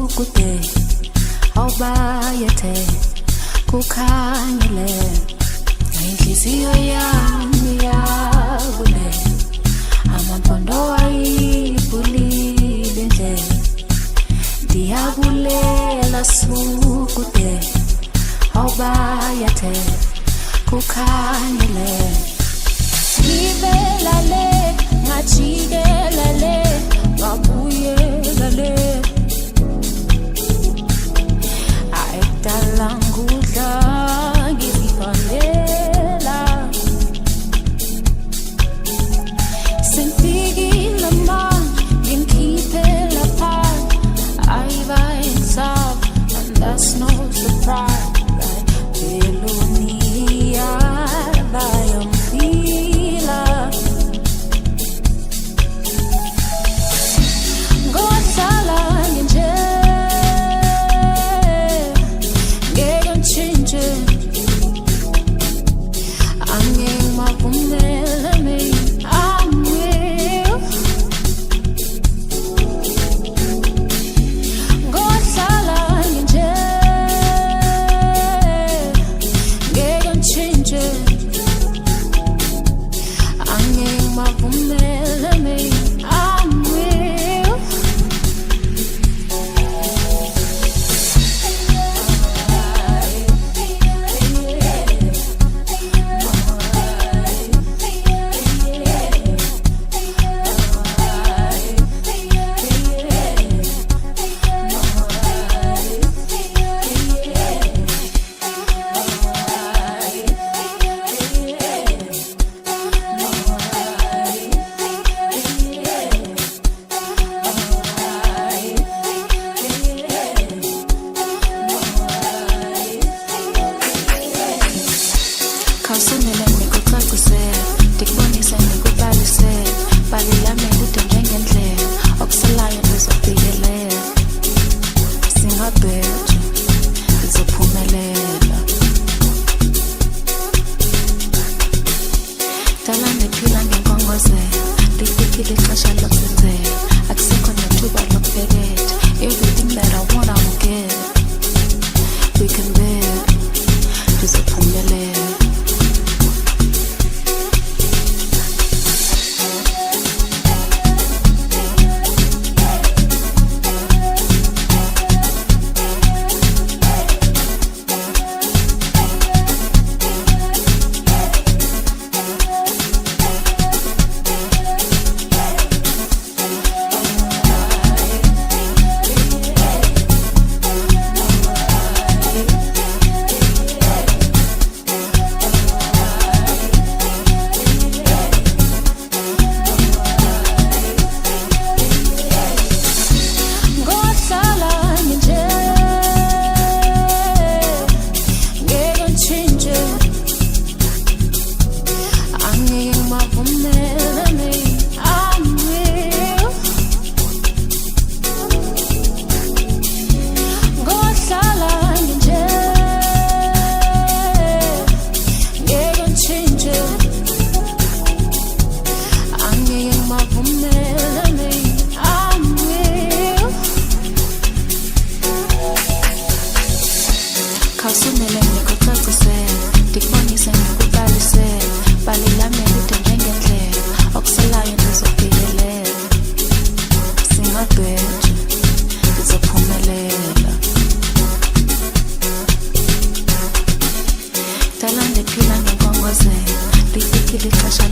kude awubayethe kukhanyile inhliziyo yami yakule amampondo ayibulile nje ndiyabulela sukude awubayethe kukhanyile ngibelale ngajikelele ngabuyelale ayidala ngudla ngizifanela senfikile ma ngimkhiphela phansi ayibayensaba and that's no surprise Belonia bayamfila Ngosala nje ngeke nchinje angeke mavumele me Ngosala nje ngeke nchinje angeke mavumele me Khawusunele ngikucacise ndikubonise ndikubalise bali lami kude njengendlela okusalayo ndizobhikelela singabheja ndizophumelela dala ndiphila ngenkongozelo lifikile ixesha lokusenzela akusekho nethuba lokupeketha everything that I want I will get we can bear ndizophumelela Khawusunele ngikucacise ndikubonise ndikubalisele bali lami kude njengendlela okusalayo ndizobhikelela singabheja ndizophumelela dala ndiphila ngenkongozelo lifikile ixesha